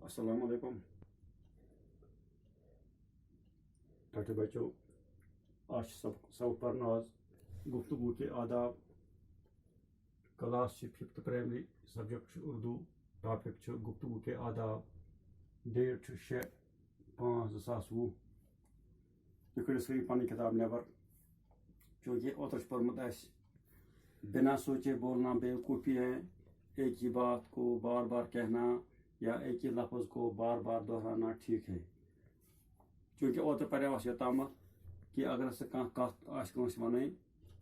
अस्सलाम वालेकुम ठाठे बच्चों। आज सब पढ़ना आज गुफ्तगू के आदाब। Class 5th primary subject Urdu. Topic गुफ्तगू के आदाब। डेट 6/5/2020। तुम करो पी किताब नबर चूँकि ओतर पढ़मुत बिना सोचे बोलना बेवकूफ़ी है। एक ही बात को बार बार कहना या एक ही लफ्ज़ को बार बार दोहराना ठीक है। चूँकि ओतर पर योतम कि अगर सह कत वन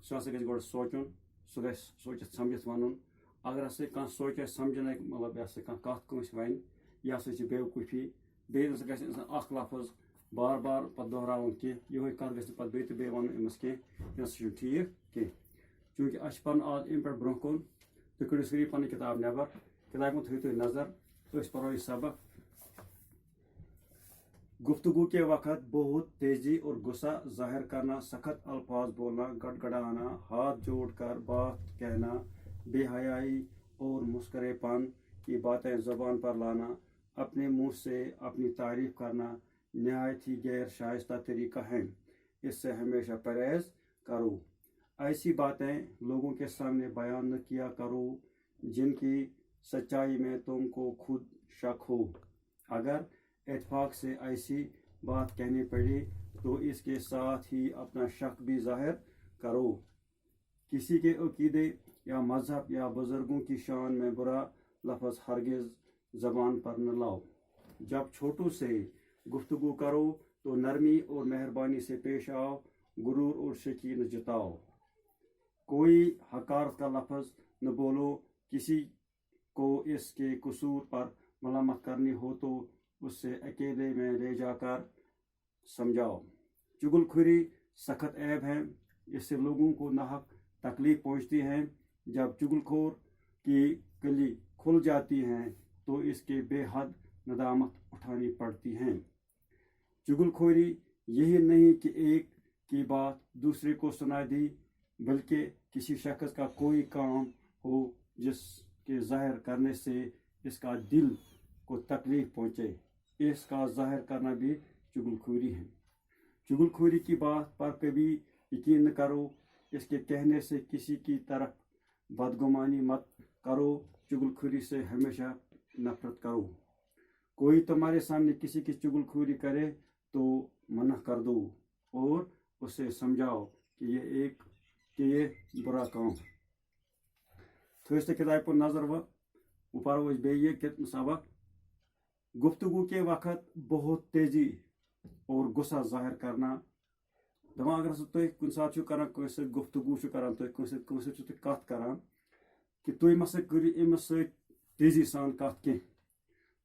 सह गो सोचुन, सह ग सोचित समझित वन। अगर सह सोचे समझन मतलब यह कत वन यह बेवकूफ़ी। बे ग लफ्ज़ बार बार पत दोहरावन कह ये कत ग बे वन अमस कह यह ठीक कह। चूँकि अस पन आज अम पे ब्रोह कुन तुम कड़ो सारी पी किताब नबर। किताब में थो नजर पढ़ो यह सबक। गुफ्तगू के वक़्त बहुत तेज़ी और गुस्सा जाहिर करना, सख्त अल्फाज बोलना, गड़गड़ाना, हाथ जोड़कर बात कहना, बेहयाई और मुस्करेपन की बातें ज़बान पर लाना, अपने मुंह से अपनी तारीफ करना नहायत ही गैर शाइस्ता तरीका है। इससे हमेशा परहेज़ करो। ऐसी बातें लोगों के सामने बयान न किया करो जिनकी सच्चाई में तुमको खुद शक हो। अगर इत्तेफाक से ऐसी बात कहनी पड़ी तो इसके साथ ही अपना शक भी जाहिर करो। किसी के अकीदे या मजहब या बुजुर्गों की शान में बुरा लफ्ज़ हरगिज़ ज़बान पर न लाओ। जब छोटों से गुफ्तगू करो तो नरमी और मेहरबानी से पेश आओ, गुरूर और शकी न जताओ। कोई हकारत का लफ्ज़ न बोलो। किसी को इसके कसूर पर मलामत करनी हो तो उससे अकेले में ले जाकर समझाओ। चुगलखोरी सख्त ऐब है। इससे लोगों को नाहक तकलीफ पहुँचती है। जब चुगलखोर की कली खुल जाती है तो इसके बेहद नदामत उठानी पड़ती है। चुगलखोरी यही नहीं कि एक की बात दूसरे को सुना दी, बल्कि किसी शख्स का कोई काम हो जिसके जाहिर करने से इसका दिल को तकलीफ पहुँचे, इसका जाहिर करना भी चुगलखोरी है। चुगलखोरी की बात पर कभी यकीन न करो। इसके कहने से किसी की तरफ बदगुमानी मत करो। चुगलखोरी से हमेशा नफरत करो। कोई तुम्हारे सामने किसी की चुगलखोरी करे तो मना कर दो और उसे समझाओ कि ये बुरा काम है। थोड़ी किताब पर नजर वो पढ़ो बे सबक। गुफ्तगू के वक़्त बहुत तेज़ी और गुस्सा जाहिर करना। दपा अगर तुम कुन सात कर गुफ्तगू कर कत कर कि तुम मसा करो अमस तेज़ी सान कत कह,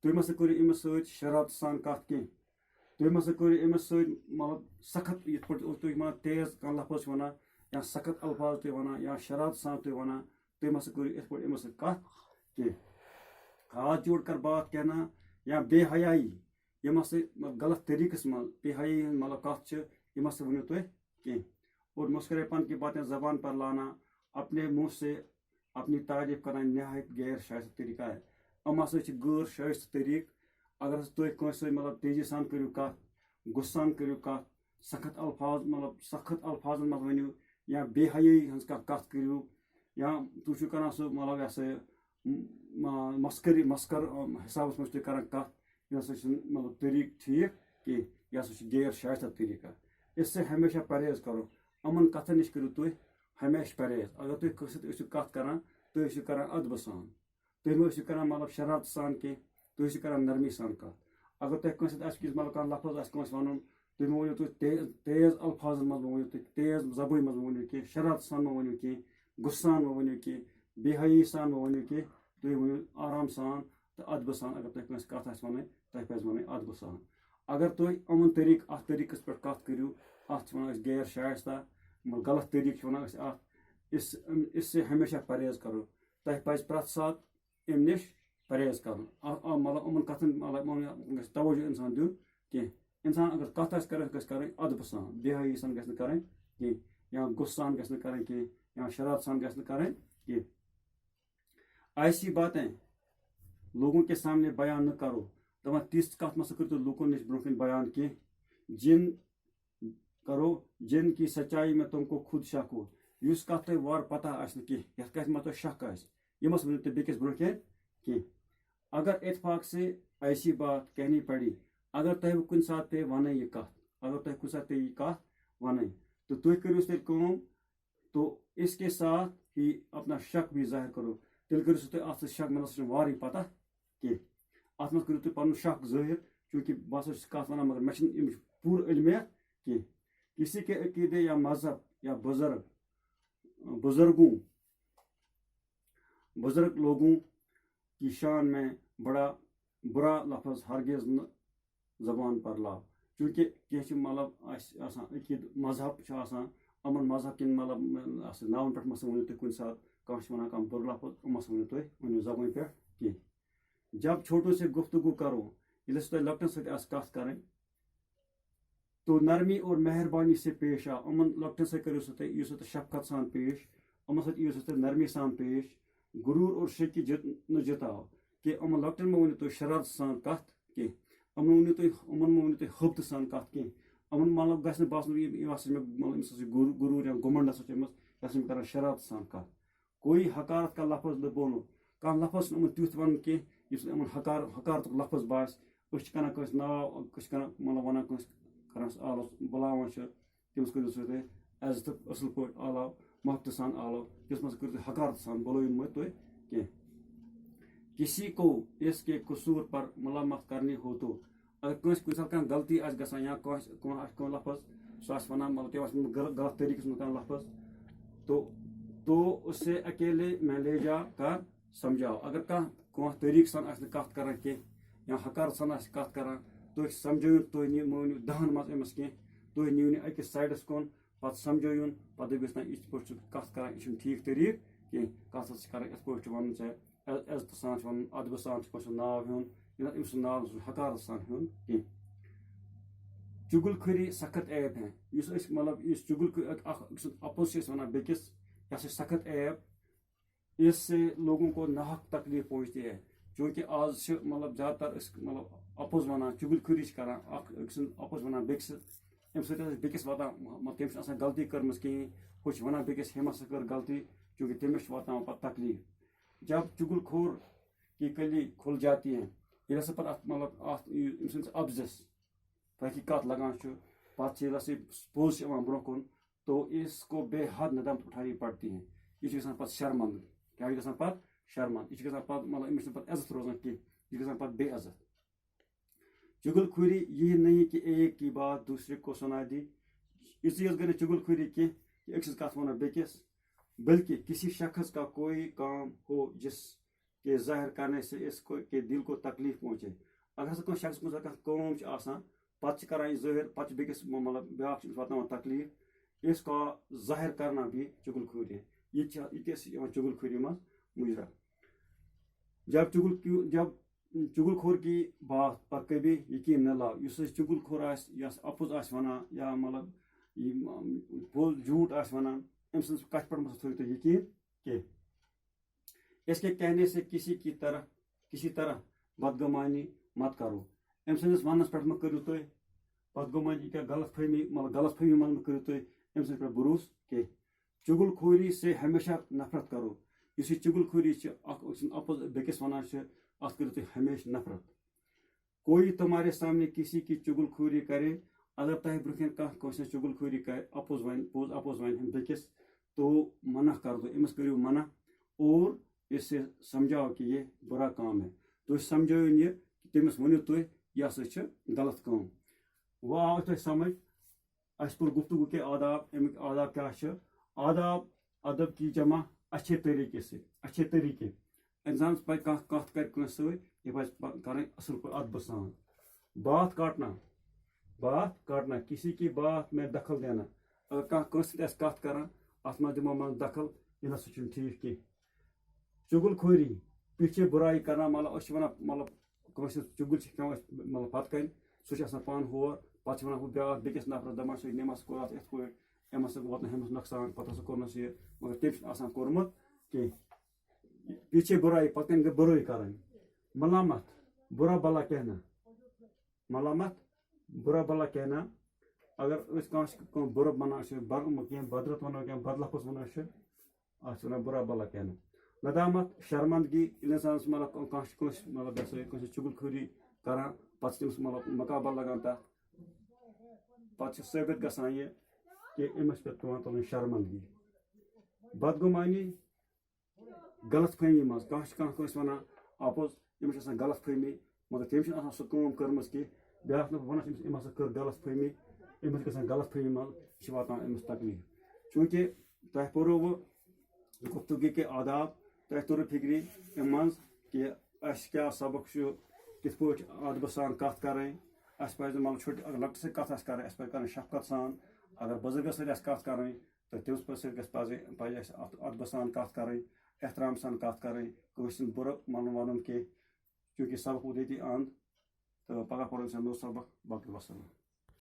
तुम मसा करो अमस शरारत सान कत कह, तुम मसा करो अमस मतलब सख्त ये तुम तेज़ कह लफ्ज़ वन या सख्त अल्फाज तुम वन या शरारत सान तुम वन, तुम मसा करो ये अमस कत कह। हाथ जोड़ कर बात कहना या बेहयाई यमस गलत तरीक़स मं बेहयाई मतलब कत यमस वो तुम कह। और मुस्करेपन की बातें ज़बान पर लाना, अपने मुँह से अपनी तारीफ करना नहायत गैर शाइस्ता तरीका है। अम हसा गैर शाइस्ता तरीक। अगर तुम मतलब तेज़ी सान करो कत, गुस्सान करो कत, सख्त अल्फाजन मं वनो या बेहयाई हज कत करो या तुम कर मतलब यह मस्कर हिसाब मं कर कत, यह मतलब तरीक ठीक कह, यह गैर शाइस्ता तरीका। इससे हमेशा परहेज़ करो। अमन कथन नश करो तुम हमेशा परहेज़। अगर तुम कत कर तुम कर अदब सान, तुम कर मतलब शरारत सान कह, तुम कर नरमी सान कत। अगर तुम मतलब कह लफ्ज़ वन तुम वो तेज़ अल्फाजन मं वो तेज़ जबान मं वो कह, शरारत सान मं वो कह, गुस्सान मं वो कह, बेहयाई सान मं वो कह, तुम वो आराम सान तो अदब सान। अगर तुम कत वन तुम पज वन अदब सान। अगर तुम अमन तरीक़स पे कत करो अत वन गैर शाइस्ता गलत तरीक वन अत। इससे हमेशा परहेज़ करो। तुम पज प्रत सात अम नश परहेज़ कर मतलब अमन कथन मतलब तवज्जो इंसान दिन कह। इंसान अगर कत कर अदब सान, बेहयाई सान ग कर या गुस्सान ग कर या शरारत सान ग कर। ऐसी बातें लोगों के सामने बयान न करो दपान तिस कत मत करो लूकन नश ब्रोह बयान कह जिन करो जिन की सच्चाई में तुमको खुद शक हो युस कत तुम वार पता कह कत मत शक यह मत वो बेकिस ब्रोह कह अगर इतफाक से ऐसी बात कहनी पड़ी अगर तुम कुछ सात पे वन यह कत अगर तुम कुछ सात यह कत वन तो तुम करो तेल तो इसके साथ ही अपना शक भी जाहिर करो तेल करो तुम अत शक मतलब वारी पता कह अत मत करो तुम पन शक जाहिर चूँकि बह कत वन मगर मे पूरा इल्मियत कह किसी के अकीदे या मजहब या बुजुर्ग लोगों की शान में बड़ा बुरा लफ्ज हरगिज न जबान पर लाओ चूँकि कह मतलब अकीद मजहब अमन मजहब किन मतलब नावन पे मस वो तुम कुछ सात कह वन कह बुर लफ्ज मस वो तुम वो जबान पे कह जब छोटों से गुफ्तगू करो ये तुम लकटन सत कत करें तो नरमी और मेहरबानी से पेश आओ अमन लकटन सत करो तुम शफकत सान पेश अमन सत तुम नरमी सान पेश गुरूर और शक्की न जिताओ कि अमन लकटन में वो तुम शरारत सान कत कह अमन वो तुम हब्त सान कत कह अमन मतलब गस बासन गुरूर या घुमंड कर शरारत सान कत कोई हकारत का लफ्ज न बोलो कह लफ्ज अमन तुथ वन कह अमन हकारत लफ्ज बास कर नाव मतलब वन कर आलो बुलावान तमिस करो तुम इज्जत असल पे आलो मोहब्बत सान आलो तिस मज करो हकारत सान बोलो मत तुम कह किसी को इसके कसूर पर मलामत करनी हो तो अगर कह गलती गसान या कह लफ्ज सह वन मतलब गलत तरीके कह लफ्ज तो उससे अकेले में ले जा कर समझाओ अगर कह तरीक सन कत कर या हकारत सन कत कर तुम समझो तुम मो दहन मज अमस कह तुम नीव अकिस साइडस कुन पे समझो पे दबिस ना इत पे कत कर यह ठीक तरीक कह कत कर इत पे वन इज्जत सान वन अदब सान पे नाव हेन अम्स नाव हकारत सान हेन कह चुगलखोरी सख्त ऐप है मतलब इस चुगल अपोज वन बेकिस यह सख्त ऐप इससे लोगों को नाहक तकलीफ पहुँचती है चूँकि आज मतलब ज़्यादातर मतलब अपोज वन चुगलखोरी कर अपोज वन बेकिस अम बेकिस वातान तमिस गलती कर्म कहें हु वन बेकिस हम कर गलती चूँकि तमिस वातान पे तकलीफ जब चुगलखोर की कली खुल जाती है ये पे मतलब अब्जस तहकीकात लगान पे पोज ब्रोह कुन तो इसको बेहद नदमत उठानी पड़ती है यह पे शर्मंद क्या पे शर्मंद यह मतलब अमिस पे इज्जत रोजान कह यह पे बेइज्जत चुगलखोरी यही नहीं कि एक की बात दूसरे को सुना दी इसलिए गई चुगलखोरी कह अक्स कत वन बेकिस बल्कि किसी शख्स का कोई काम हो जिसके जाहिर करने से इसको के दिल को तकलीफ पहुँचे अगर कोई शख्स कम पे कर जाहिर पे बेकिस मतलब ब्या वातान तकलीफ इसका जाहिर करना भी चुगलखोरी है यह चुगलखोरी मज मुजरा जब चुगलखोर की बात पर कभी यकीन न लाओ इस चुगलखोर अपोज वन या मतलब बोल झूठ वन अम कत पे मत थो यकीन कह इसके कहने से किसी तरह बदगुमानी मत करो अम सस वनस पे मत करो तुम बदगुमानी क्या गलतफहमी मतलब गलतफहमी मत करो तुम अम पे भरोस कह चुगलखोरी से हमेशा नफरत करो इस चुगलखोरी अपोज बेकिस वन अत करो तुम हमेशा नफरत कोई तुम्हारे सामने किसी की चुगलखोरी करे अगर तह ब्रोह कह चुगलखोरी कर अपोज वन बेकिस तो मना कर दो अमिस करो मना और इससे समझाओ कि यह बुरा काम है तो समझो यह तमिस वो तुम यह गलत काम वह आव तुम समझ अस पुर गुफ्तगू के आदाब अमिक आदाब क्या आदाब अदब की जमा अच्छे तरीके से अच्छे तरीके इंसान पे कत कर यह कर असल पे अदब सान बात काटना किसी की बात में दखल देना अगर कत कर अत मे दिमो मन दखल यह ना ठीक कह चुगलखोरी पीछे बुराई करना मतलब वन मतलब चुगल मतलब पत कन सह पान होर पे वन ब्या बेकिस नफर दपान नमस कोर इत पे अमस वो हमें नुकसान पे कोर्नस यह मगर तमिस कोर्मुत कह पीछे बुराई पे बुराई कर मलामत बुरा भला कहना मलामत बुरा भला कहना अगर बुरा वनान कह बदरत वनो कह बदलफस वनान वन बुरा भला कहना नदामत शर्मंदगी इंसान मतलब मतलब चुगलखोरी करान पे मुकाबल लगान तथ पे साबित गसान यह कि अमस पे पेवान तुलन शर्मंदगी बदगुमानी गलत फहमी मज कह वनान अपोज अमस गलत फहमी मगर तम सह कम कर्म कह ब्या वन अम कर गलत फहमी अमस ग गलत फहमी मज वातान अमस तकलीफ चूँकि तह पो वो गुफ्तगी के आदाब तह तोर फिक्री अम मज कि अस क्या सबक कित पे अदब सान कत कर मतलब छोट अगर लकट सत कत कर पे शफकत सान अगर बुजुर्ग सत कत कर तो तमिस पे अदब सान कत कर एहतराम सान कत कर बुर वन कह चूँकि सबक वो ये अंद तो पगह पढ़ नो सबक बाकी वसलम।